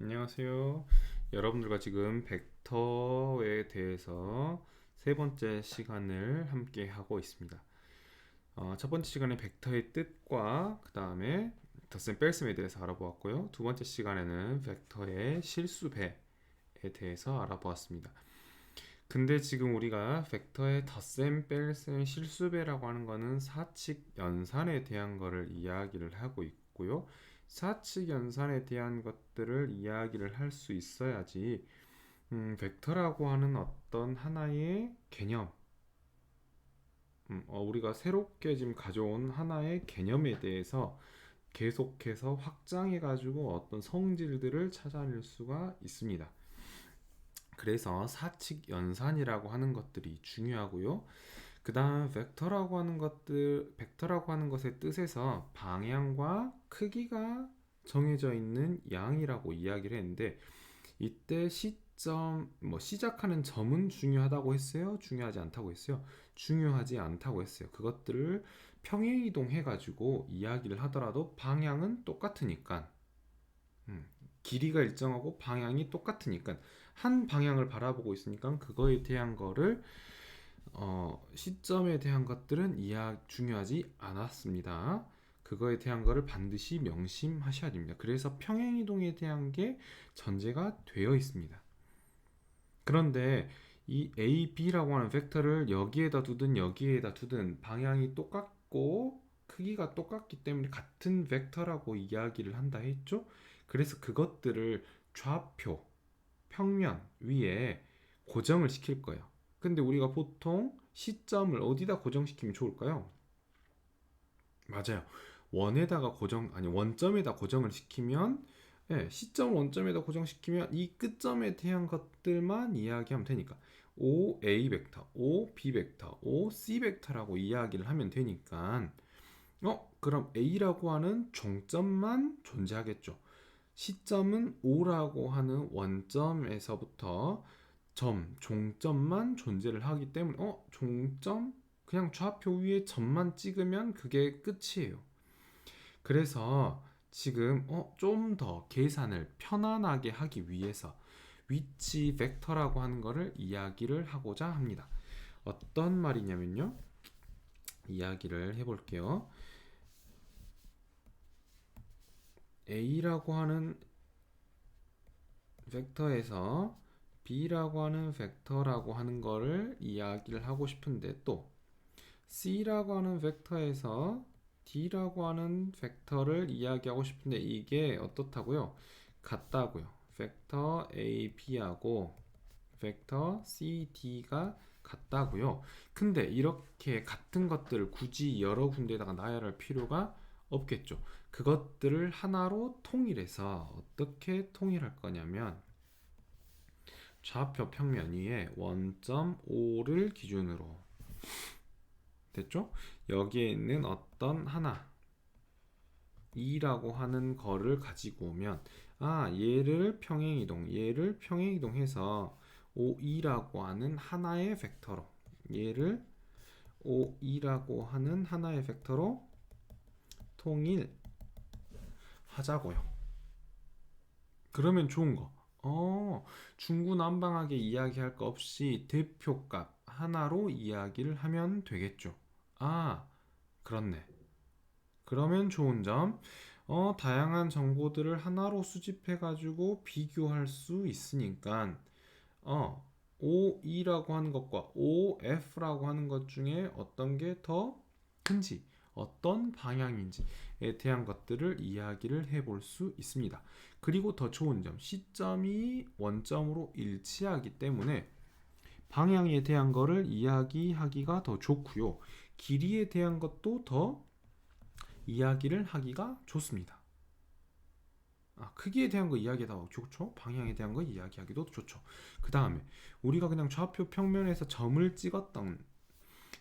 안녕하세요. 여러분들과 지금 벡터에 대해서 세 번째 시간을 함께 하고 있습니다. 첫 번째 시간에 벡터의 뜻과 그 다음에 덧셈 뺄셈에 대해서 알아보았고요. 두 번째 시간에는 벡터의 실수배에 대해서 알아보았습니다. 근데 지금 우리가 벡터의 덧셈, 뺄셈, 실수배라고 하는 거는 사칙 연산에 대한 거를 이야기를 하고 있고요. 사칙 연산에 대한 것들을 이야기를 할 수 있어야지 벡터라고 하는 어떤 하나의 개념, 우리가 새롭게 지금 가져온 하나의 개념에 대해서 계속해서 확장해가지고 어떤 성질들을 찾아낼 수가 있습니다. 그래서 사칙 연산이라고 하는 것들이 중요하고요. 그 다음 벡터라고 하는 것의 뜻에서 방향과 크기가 정해져 있는 양이라고 이야기를 했는데 이때 시점, 시작하는 점은 중요하다고 했어요? 중요하지 않다고 했어요? 중요하지 않다고 했어요. 그것들을 평행이동해 가지고 이야기를 하더라도 방향은 똑같으니까 길이가 일정하고 방향이 똑같으니까 한 방향을 바라보고 있으니까 그거에 대한 거를 시점에 대한 것들은 중요하지 않았습니다. 그거에 대한 거를 반드시 명심하셔야 됩니다. 그래서 평행이동에 대한 게 전제가 되어 있습니다. 그런데 이 A, B라고 하는 벡터를 여기에다 두든 여기에다 두든 방향이 똑같고 크기가 똑같기 때문에 같은 벡터라고 이야기를 한다 했죠? 그래서 그것들을 좌표, 평면 위에 고정을 시킬 거예요. 근데 우리가 보통 시점을 어디다 고정시키면 좋을까요? 맞아요. 원점에다 고정을 시키면, 예, 시점 원점에다 고정시키면 이 끝점에 대한 것들만 이야기하면 되니까 O A 벡터, O B 벡터, O C 벡터라고 이야기를 하면 되니까 그럼 A라고 하는 종점만 존재하겠죠. 시점은 O라고 하는 원점에서부터 종점만 존재를 하기 때문에 종점? 그냥 좌표 위에 점만 찍으면 그게 끝이에요. 그래서 지금 좀 더 계산을 편안하게 하기 위해서 위치 벡터라고 하는 거를 이야기를 하고자 합니다. 어떤 말이냐면요. 이야기를 해볼게요. A라고 하는 벡터에서 B라고 하는 벡터라고 하는 거를 이야기를 하고 싶은데 또 C라고 하는 벡터에서 D라고 하는 벡터를 이야기하고 싶은데 이게 어떻다고요? 같다고요. 벡터 A, B하고 벡터 C, D가 같다고요. 근데 이렇게 같은 것들을 굳이 여러 군데에다가 나열할 필요가 없겠죠. 그것들을 하나로 통일해서 어떻게 통일할 거냐면 좌표 평면 위에 원점 O를 기준으로 됐죠? 여기에 있는 어떤 하나 E라고 하는 거를 가지고 오면 얘를 평행이동해서 OE라고 하는 하나의 벡터로 얘를 OE라고 하는 하나의 벡터로 통일하자고요. 그러면 좋은 거. 중구난방하게 이야기할 거 없이 대표값 하나로 이야기를 하면 되겠죠. 그렇네. 그러면 좋은 점, 다양한 정보들을 하나로 수집해가지고 비교할 수 있으니까, OE라고 하는 것과 OF라고 하는 것 중에 어떤 게 더 큰지, 어떤 방향인지에 대한 것들을 이야기를 해볼 수 있습니다. 그리고 더 좋은 점, 시점이 원점으로 일치하기 때문에 방향에 대한 거를 이야기하기가 더 좋고요. 길이에 대한 것도 더 이야기를 하기가 좋습니다. 크기에 대한 거 이야기하기도 좋죠. 방향에 대한 거 이야기하기도 좋죠. 그 다음에 우리가 그냥 좌표 평면에서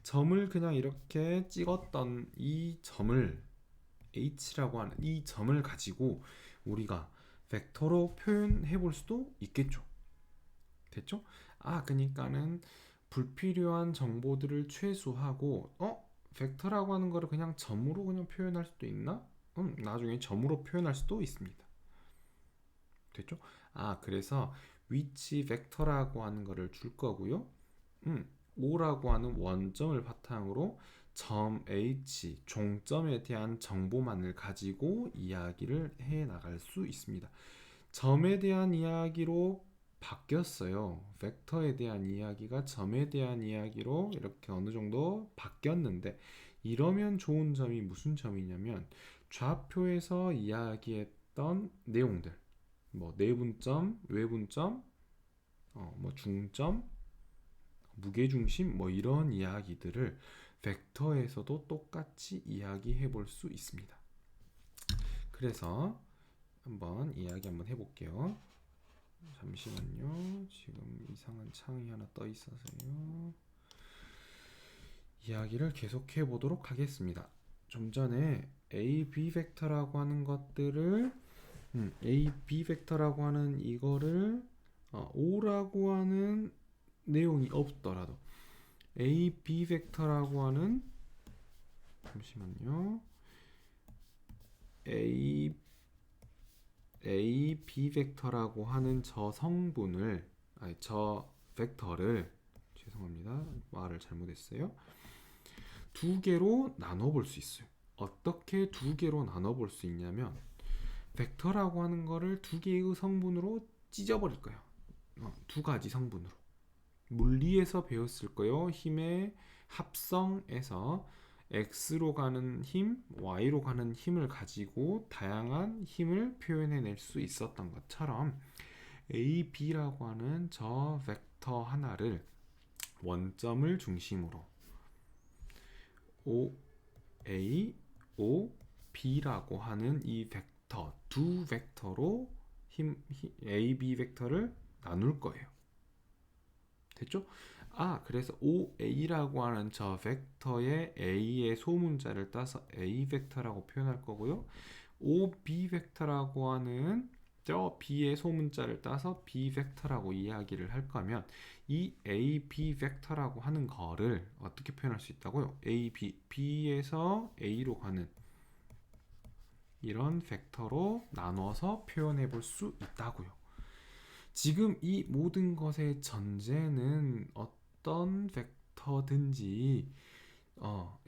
점을 그냥 이렇게 찍었던 이 점을 H라고 하는 이 점을 가지고 우리가 벡터로 표현해 볼 수도 있겠죠. 됐죠? 그러니까는 불필요한 정보들을 최소화하고 벡터라고 하는 거를 그냥 점으로 그냥 표현할 수도 있나? 나중에 점으로 표현할 수도 있습니다. 됐죠? 아, 그래서 위치 벡터라고 하는 거를 줄 거고요. O라고 하는 원점을 바탕으로 점 H, 종점에 대한 정보만을 가지고 이야기를 해 나갈 수 있습니다. 점에 대한 이야기로 바뀌었어요. 벡터에 대한 이야기가 점에 대한 이야기로 이렇게 어느 정도 바뀌었는데, 이러면 좋은 점이 무슨 점이냐면 좌표에서 이야기했던 내용들, 뭐 내분점, 외분점, 뭐 중점, 무게중심, 뭐 이런 이야기들을 벡터에서도 똑같이 이야기해 볼 수 있습니다. 그래서 한번 해볼게요. 잠시만요. 지금 이상한 창이 하나 떠 있어서요. 이야기를 계속해 보도록 하겠습니다. 좀 전에 A, B 벡터라고 하는 것들을 A, B 벡터라고 하는 이거를 O라고 하는 내용이 없더라도 A, B 벡터라고 하는 잠시만요. A, B 벡터라고 하는 저 성분을 저 벡터를 죄송합니다. 말을 잘못했어요. 두 개로 나눠 볼 수 있어요. 어떻게 두 개로 나눠 볼 수 있냐면 벡터라고 하는 거를 두 개의 성분으로 찢어버릴 거예요. 두 가지 성분으로. 물리에서 배웠을 거예요. 힘의 합성에서 X로 가는 힘, Y로 가는 힘을 가지고 다양한 힘을 표현해낼 수 있었던 것처럼 A, B라고 하는 저 벡터 하나를 원점을 중심으로 O, A, O, B라고 하는 이 벡터, 두 벡터로 A, B 벡터를 나눌 거예요. 됐죠? 그래서 OA라고 하는 저 벡터의 A의 소문자를 따서 A 벡터라고 표현할 거고요. OB 벡터라고 하는 저 B의 소문자를 따서 B 벡터라고 이야기를 할 거면 이 A, B 벡터라고 하는 거를 어떻게 표현할 수 있다고요? A, B, B에서 A로 가는 이런 벡터로 나눠서 표현해 볼 수 있다고요. 지금 이 모든 것의 전제는 어떤 벡터든지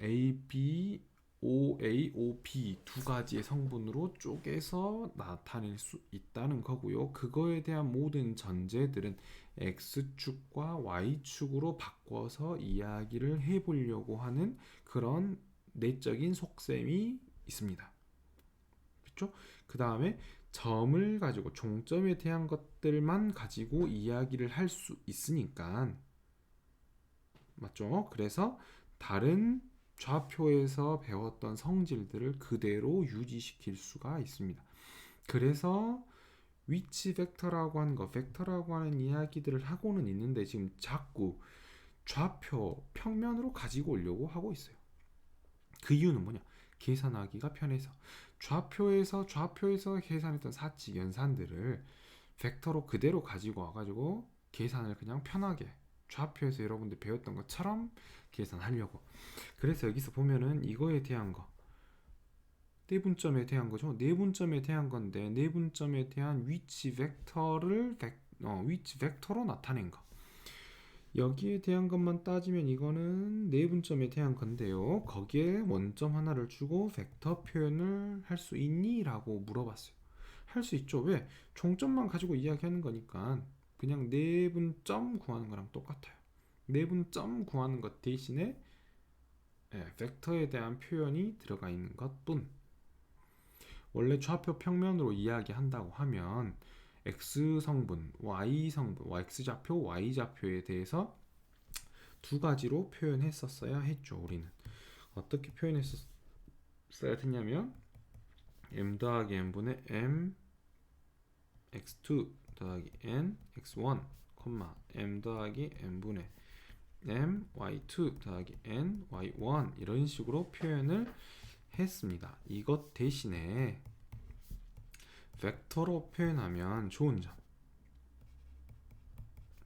A, B, OA, OB 두 가지의 성분으로 쪼개서 나타낼 수 있다는 거고요. 그거에 대한 모든 전제들은 X축과 Y축으로 바꿔서 이야기를 해보려고 하는 그런 내적인 속셈이 있습니다. 그렇죠? 그 다음에 점을 가지고 종점에 대한 것들만 가지고 이야기를 할 수 있으니까 맞죠? 그래서 다른 좌표에서 배웠던 성질들을 그대로 유지시킬 수가 있습니다. 그래서 위치 벡터라고 하는 거, 벡터라고 하는 이야기들을 하고는 있는데 지금 자꾸 좌표 평면으로 가지고 오려고 하고 있어요. 그 이유는 뭐냐? 계산하기가 편해서. 좌표에서 계산했던 사칙 연산들을 벡터로 그대로 가지고 와가지고 계산을 그냥 편하게 좌표에서 여러분들 배웠던 것처럼 계산하려고. 그래서 여기서 보면은 이거에 대한 거 내분점에 대한 거죠. 내분점에 대한 건데 내분점에 대한 위치 벡터로 나타낸 거. 여기에 대한 것만 따지면 이거는 내분점에 대한 건데요. 거기에 원점 하나를 주고 벡터 표현을 할 수 있니? 라고 물어봤어요. 할 수 있죠. 왜? 종점만 가지고 이야기하는 거니까 그냥 내분점 구하는 거랑 똑같아요. 내분점 구하는 것 대신에 벡터에 대한 표현이 들어가 있는 것뿐. 원래 좌표 평면으로 이야기한다고 하면 X 성분, Y 성분, X 좌표, Y 좌표에 대해서 두 가지로 표현했었어야 했죠. 우리는 어떻게 표현했었어야 했냐면 m 더하기 n분의 m x2 더하기 n x1, m 더하기 n분의 m y2 더하기 n y1 이런 식으로 표현을 했습니다. 이것 대신에 벡터로 표현하면 좋은 점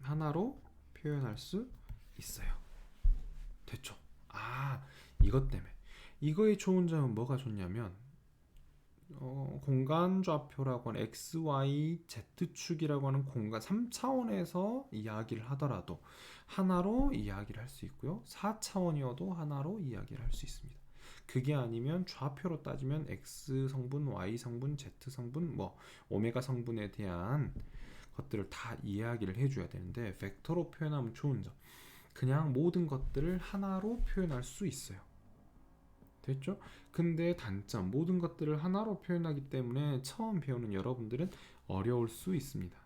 하나로 표현할 수 있어요. 됐죠? 이것 때문에 이거의 좋은 점은 뭐가 좋냐면 공간 좌표라고 하는 x, y, z축이라고 하는 공간 3차원에서 이야기를 하더라도 하나로 이야기를 할 수 있고요. 4차원이어도 하나로 이야기를 할 수 있습니다. 그게 아니면 좌표로 따지면 x 성분, y 성분, z 성분, 뭐 오메가 성분에 대한 것들을 다 이야기를 해줘야 되는데 벡터로 표현하면 좋은 점, 그냥 모든 것들을 하나로 표현할 수 있어요. 됐죠? 근데 단점, 모든 것들을 하나로 표현하기 때문에 처음 배우는 여러분들은 어려울 수 있습니다.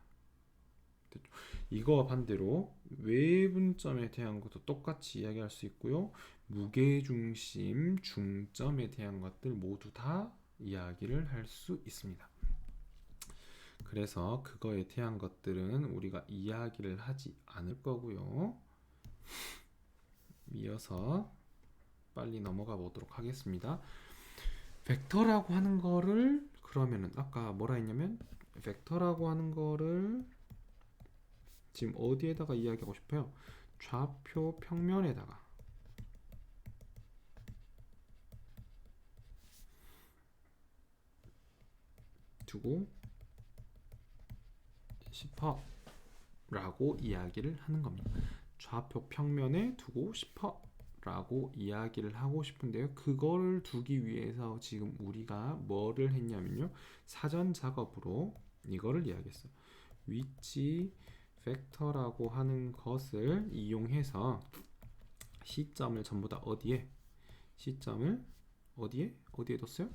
됐죠? 이거와 반대로 외분점에 대한 것도 똑같이 이야기할 수 있고요. 무게중심, 중점에 대한 것들 모두 다 이야기를 할 수 있습니다. 그래서 그거에 대한 것들은 우리가 이야기를 하지 않을 거고요. 이어서 빨리 넘어가 보도록 하겠습니다. 벡터라고 하는 거를 그러면은 아까 뭐라 했냐면 벡터라고 하는 거를 지금 어디에다가 이야기하고 싶어요? 좌표 평면에다가 두고 싶어 라고 이야기를 하는 겁니다. 좌표 평면에 두고 싶어 라고 이야기를 하고 싶은데요. 그거를 두기 위해서 지금 우리가 뭐를 했냐면요. 사전 작업으로 이거를 이야기했어요. 위치 벡터라고 하는 것을 이용해서 시점을 전부 다 어디에? 시점을 어디에 뒀어요?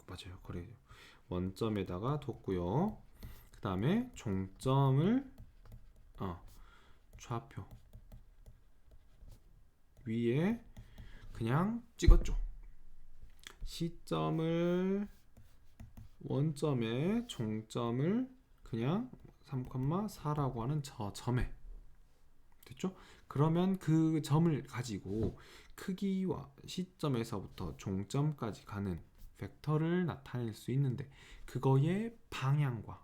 맞아요. 그래요. 원점에다가 뒀고요. 그 다음에 종점을 좌표 위에 그냥 찍었죠. 시점을 원점에 종점을 그냥 3,4라고 하는 저 점에 됐죠? 그러면 그 점을 가지고 크기와 시점에서부터 종점까지 가는 벡터를 나타낼 수 있는데 그거의 방향과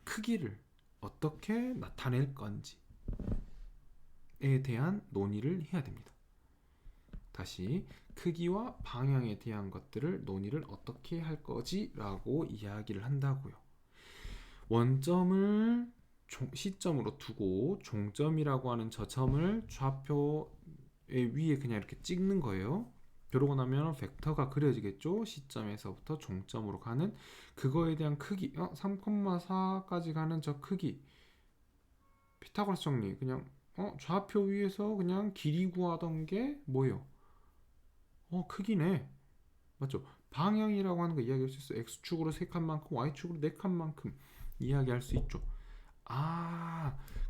크기를 어떻게 나타낼 건지에 대한 논의를 해야 됩니다. 다시 크기와 방향에 대한 것들을 논의를 어떻게 할 거지? 라고 이야기를 한다고요. 원점을 시점으로 두고 종점이라고 하는 저 점을 좌표의 위에 그냥 이렇게 찍는 거예요. 그러고 나면 벡터가 그려지겠죠. 시점에서부터 종점으로 가는 그거에 대한 크기 3,4까지 가는 저 크기 피타고라스 정리 그냥 좌표 위에서 그냥 길이 구하던 게 뭐예요? 크기네. 맞죠? 방향이라고 하는 거 이야기할 수 있어. X축으로 3칸 만큼, Y축으로 4칸 만큼 이야기할 수 있죠.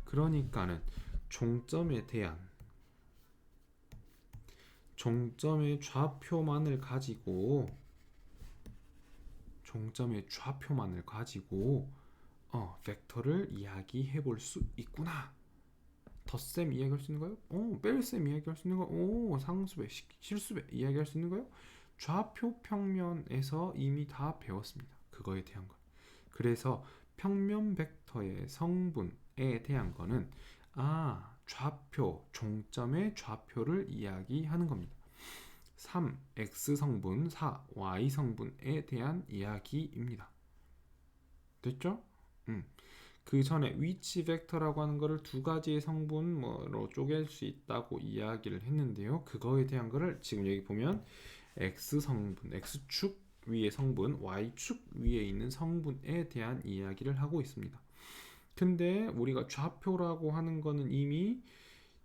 그러니까는 종점에 대한 종점의 좌표만을 가지고 벡터를 이야기해 볼 수 있구나. 덧셈 이야기할 수 있는 거요? 뺄셈 이야기할 수 있는 거? 상수배, 실수배 이야기할 수 있는 거요? 좌표 평면에서 이미 다 배웠습니다. 그거에 대한 거. 그래서 평면 벡터의 성분에 대한 거는 좌표, 종점의 좌표를 이야기하는 겁니다. 3. X 성분, 4. Y 성분에 대한 이야기입니다. 됐죠? 그 전에 위치 벡터라고 하는 거를 두 가지의 성분으로 쪼갤 수 있다고 이야기를 했는데요. 그거에 대한 거를 지금 여기 보면 X 성분, X축 위의 성분, Y축 위에 있는 성분에 대한 이야기를 하고 있습니다. 근데 우리가 좌표라고 하는 거는 이미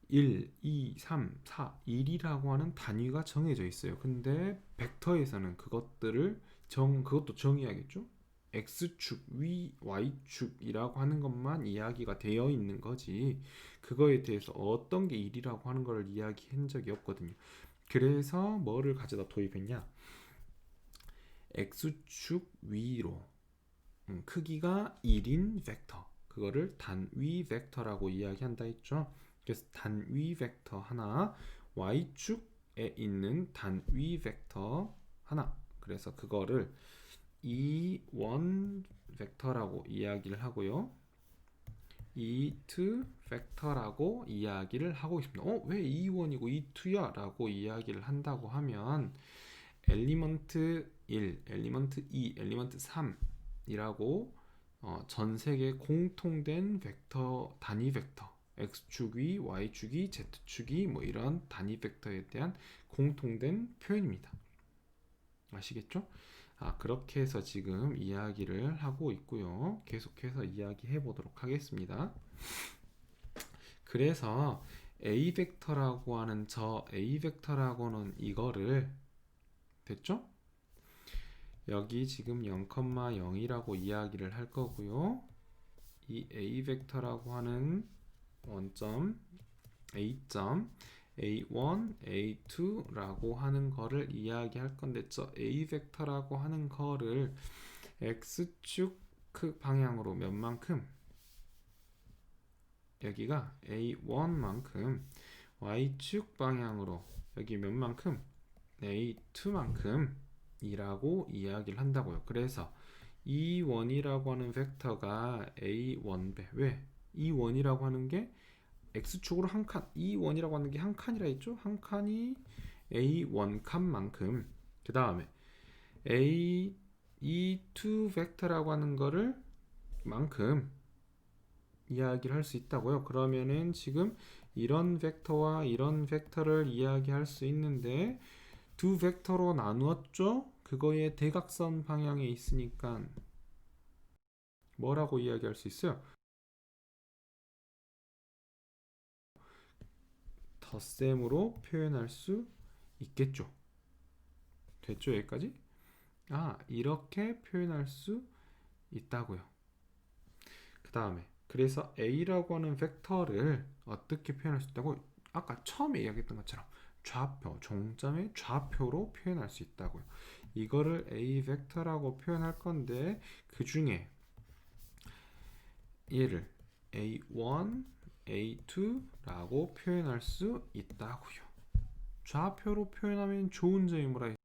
1, 2, 3, 4, 1이라고 하는 단위가 정해져 있어요. 근데 벡터에서는 그것도 정의하겠죠? X축, Y축이라고 하는 것만 이야기가 되어 있는 거지 그거에 대해서 어떤 게 1이라고 하는 걸 이야기한 적이 없거든요. 그래서 뭐를 가져다 도입했냐? X축 위로 크기가 1인 벡터 그거를 단위 벡터라고 이야기한다 했죠. 그래서 단위 벡터 하나 Y축에 있는 단위 벡터 하나 그래서 그거를 E1 벡터라고 이야기를 하고요. E2 벡터라고 이야기를 하고 있습니다. 왜 E1이고 E2야? 라고 이야기를 한다고 하면 엘리먼트 1, 엘리먼트 2, 엘리먼트 3이라고 전 세계 공통된 벡터, 단위 벡터, x축이, y축이, z축이 뭐 이런 단위 벡터에 대한 공통된 표현입니다. 아시겠죠? 그렇게 해서 지금 이야기를 하고 있고요. 계속해서 이야기해 보도록 하겠습니다. 그래서 A 벡터라고 하는 저 A 벡터라고는 이거를 됐죠? 여기 지금 0,0이라고 이야기를 할 거고요. 이 A 벡터라고 하는 원점 A점 A1, A2라고 하는 거를 이야기할 건데 저 A 벡터라고 하는 거를 X축 방향으로 몇 만큼 여기가 A1만큼 Y축 방향으로 여기 몇 만큼 A2만큼 이라고 이야기를 한다고요. 그래서 E1이라고 하는 벡터가 A1배. 왜? E1이라고 하는 게 X축으로 한 칸, E1이라고 하는 게 한 칸이라 했죠? 한 칸이 A1 칸만큼 그 다음에 E2 벡터라고 하는 거를 만큼 이야기를 할 수 있다고요. 그러면은 지금 이런 벡터와 이런 벡터를 이야기할 수 있는데 두 벡터로 나누었죠? 그거의 대각선 방향에 있으니까 뭐라고 이야기할 수 있어요? 덧셈으로 표현할 수 있겠죠. 됐죠? 여기까지? 이렇게 표현할 수 있다고요. 그 다음에 그래서 A라고 하는 벡터를 어떻게 표현할 수 있다고? 아까 처음에 이야기했던 것처럼 좌표, 종점의 좌표로 표현할 수 있다고요. 이거를 A 벡터라고 표현할 건데 그 중에 얘를 A1, A2라고 표현할 수 있다고요. 좌표로 표현하면 좋은 점이 뭐라